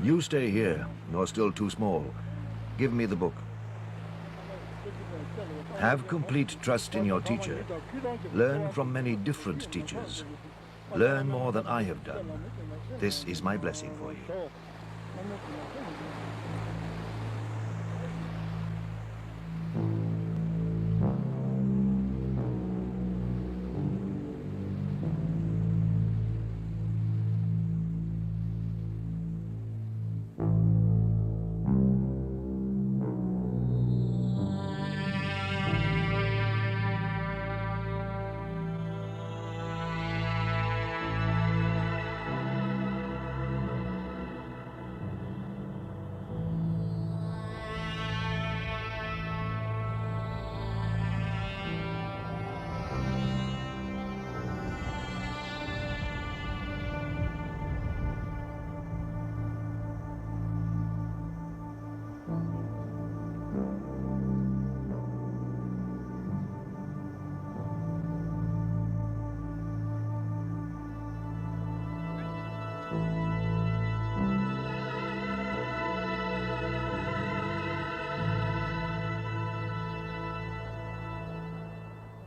You stay here. You're still too small. Give me the book. Have complete trust in your teacher. Learn from many different teachers. Learn more than I have done. This is my blessing for you.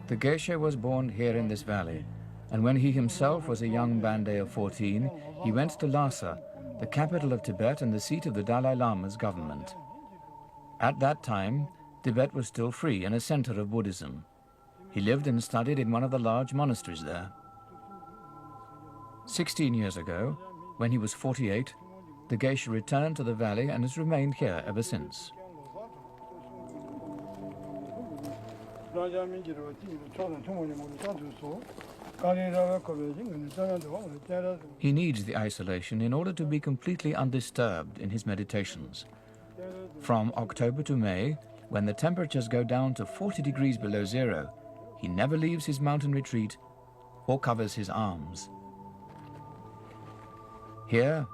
The Geshe was born here in this valley, and when he himself was a young Bande of 14, he went to Lhasa, the capital of Tibet and the seat of the Dalai Lama's government. At that time, Tibet was still free and a center of Buddhism. He lived and studied in one of the large monasteries there. 16 years ago, when he was 48, the Geshe returned to the valley and has remained here ever since. He needs the isolation in order to be completely undisturbed in his meditations. From October to May, when the temperatures go down to 40 degrees below zero, he never leaves his mountain retreat or covers his arms. Here,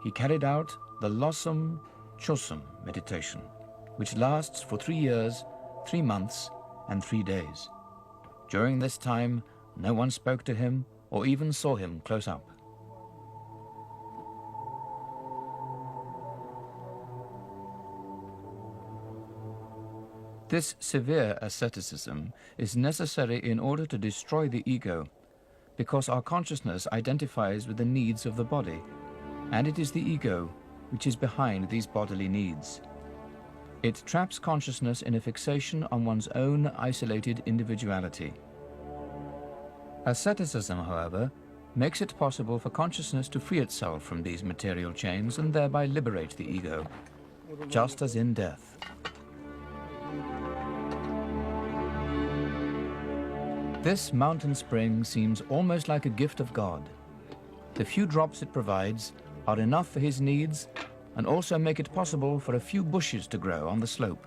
he carried out the Losum Chosum meditation, which lasts for 3 years, 3 months, and 3 days. During this time, no one spoke to him or even saw him close up. This severe asceticism is necessary in order to destroy the ego, because our consciousness identifies with the needs of the body, and it is the ego which is behind these bodily needs. It traps consciousness in a fixation on one's own isolated individuality. Asceticism, however, makes it possible for consciousness to free itself from these material chains and thereby liberate the ego, just as in death. This mountain spring seems almost like a gift of God. The few drops it provides are enough for his needs and also make it possible for a few bushes to grow on the slope.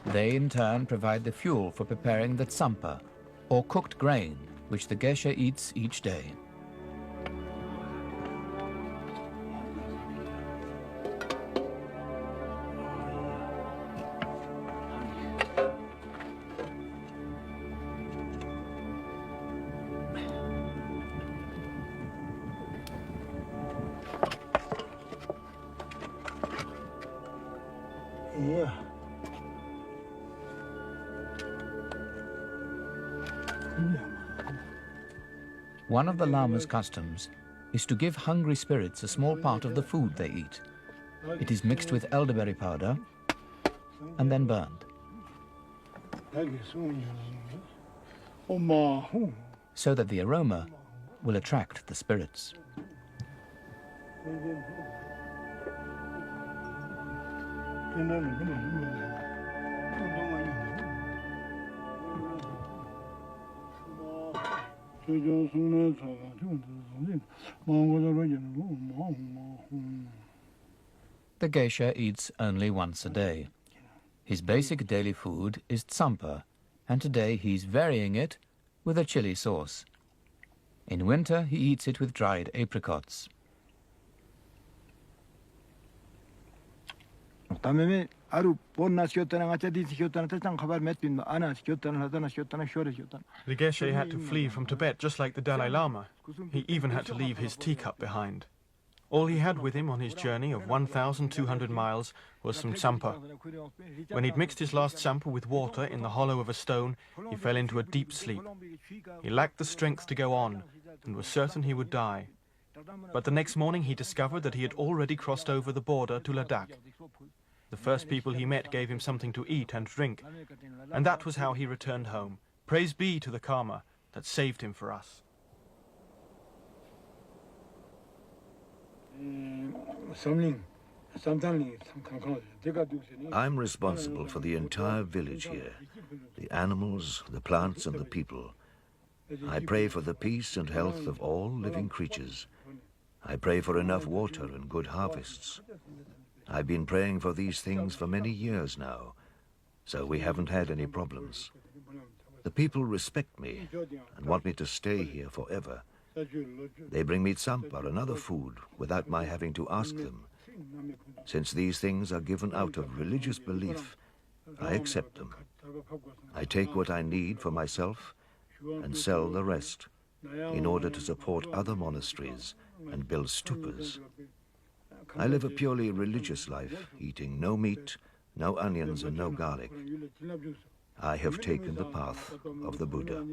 They in turn provide the fuel for preparing the tsampa, or cooked grain, which the Geshe eats each day. One of the Lama's customs is to give hungry spirits a small part of the food they eat. It is mixed with elderberry powder and then burned, so that the aroma will attract the spirits. The Geshe eats only once a day. His basic daily food is tsampa, and today he's varying it with a chili sauce. In winter, he eats it with dried apricots. The Geshe had to flee from Tibet just like the Dalai Lama. He even had to leave his teacup behind. All he had with him on his journey of 1,200 miles was some tsampa. When he'd mixed his last sample with water in the hollow of a stone, he fell into a deep sleep. He lacked the strength to go on and was certain he would die. But the next morning he discovered that he had already crossed over the border to Ladakh. The first people he met gave him something to eat and drink, and that was how he returned home. Praise be to the Karma that saved him for us. I'm responsible for the entire village here, the animals, the plants and the people. I pray for the peace and health of all living creatures. I pray for enough water and good harvests. I've been praying for these things for many years now, so we haven't had any problems. The people respect me and want me to stay here forever. They bring me tsampa and other food without my having to ask them. Since these things are given out of religious belief, I accept them. I take what I need for myself and sell the rest in order to support other monasteries and build stupas. I live a purely religious life, eating no meat, no onions and no garlic. I have taken the path of the Buddha.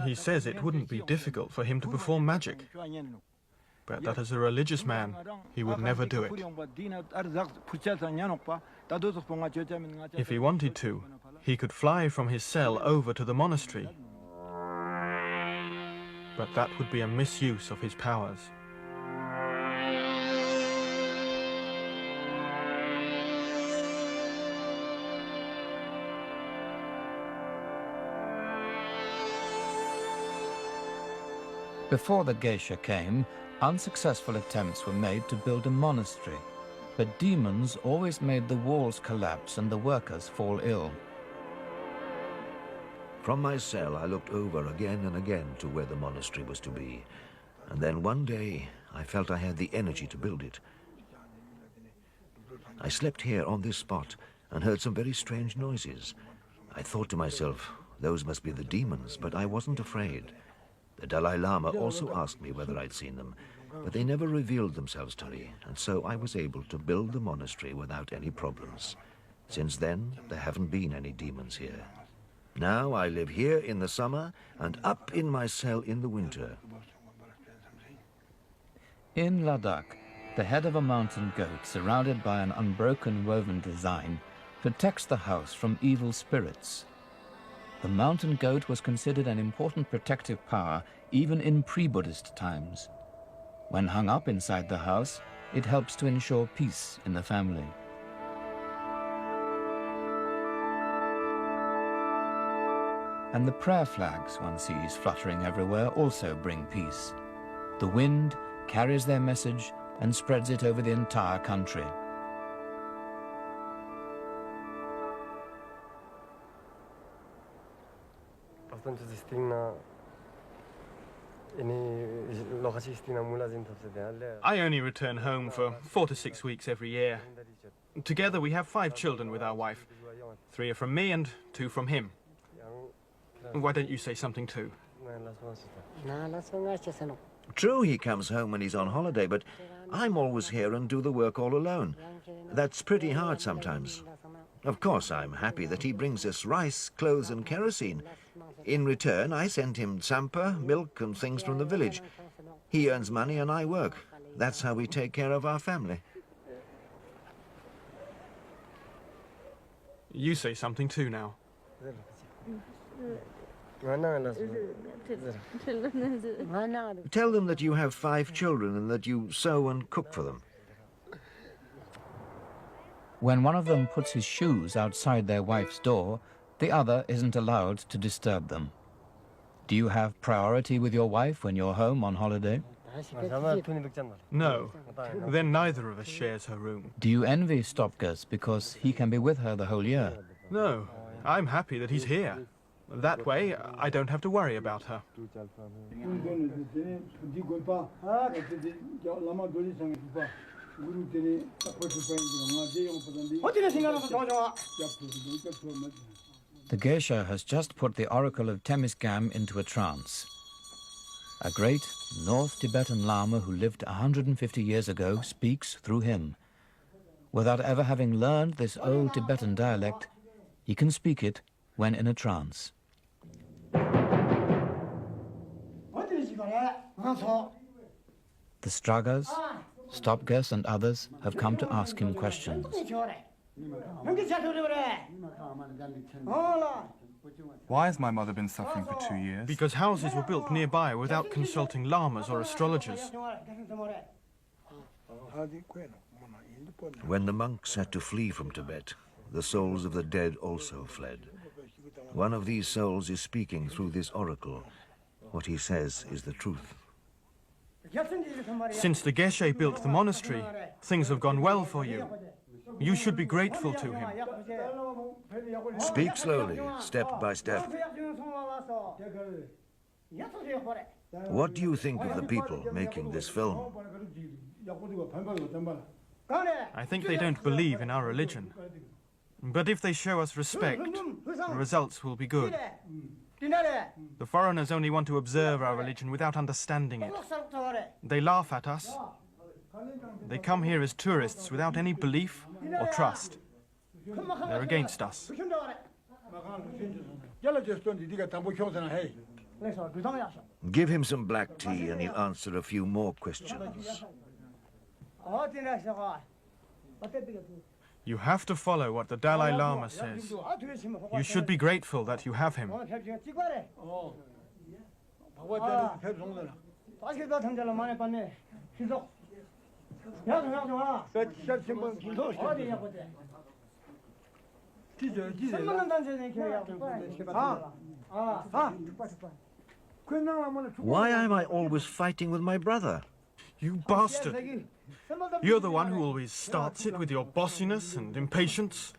He says it wouldn't be difficult for him to perform magic, but that as a religious man, he would never do it. If he wanted to, he could fly from his cell over to the monastery, but that would be a misuse of his powers. Before the geisha came, unsuccessful attempts were made to build a monastery, but demons always made the walls collapse and the workers fall ill. From my cell, I looked over again and again to where the monastery was to be, and then one day I felt I had the energy to build it. I slept here on this spot and heard some very strange noises. I thought to myself, those must be the demons, but I wasn't afraid. The Dalai Lama also asked me whether I'd seen them, but they never revealed themselves to me, and so I was able to build the monastery without any problems. Since then, there haven't been any demons here. Now I live here in the summer and up in my cell in the winter. In Ladakh, the head of a mountain goat surrounded by an unbroken woven design protects the house from evil spirits. The mountain goat was considered an important protective power even in pre-Buddhist times. When hung up inside the house, it helps to ensure peace in the family. And the prayer flags one sees fluttering everywhere also bring peace. The wind carries their message and spreads it over the entire country. I only return home for 4 to 6 weeks every year. Together we have 5 children with our wife. 3 are from me and 2 from him. Why don't you say something too? True, he comes home when he's on holiday, but I'm always here and do the work all alone. That's pretty hard sometimes. Of course, I'm happy that he brings us rice, clothes and kerosene. In return, I send him tsampa, milk and things from the village. He earns money and I work. That's how we take care of our family. You say something too now. Tell them that you have 5 children and that you sew and cook for them. When one of them puts his shoes outside their wife's door, the other isn't allowed to disturb them. Do you have priority with your wife when you're home on holiday? No, then neither of us shares her room. Do you envy Stopgas because he can be with her the whole year? No, I'm happy that he's here. That way, I don't have to worry about her. The geisha has just put the oracle of Temesgam into a trance. A great North Tibetan Lama who lived 150 years ago speaks through him. Without ever having learned this old Tibetan dialect, he can speak it when in a trance. The Stragas, Stopgas and others have come to ask him questions. Why has my mother been suffering for 2 years? Because houses were built nearby without consulting lamas or astrologers. When the monks had to flee from Tibet, the souls of the dead also fled. One of these souls is speaking through this oracle. What he says is the truth. Since the Geshe built the monastery, things have gone well for you. You should be grateful to him. Speak slowly, step by step. What do you think of the people making this film? I think they don't believe in our religion. But if they show us respect, the results will be good. The foreigners only want to observe our religion without understanding it. They laugh at us. They come here as tourists without any belief or trust. They're against us. Give him some black tea and he'll answer a few more questions. You have to follow what the Dalai Lama says. You should be grateful that you have him. Why am I always fighting with my brother? You bastard! You're the one who always starts it with your bossiness and impatience.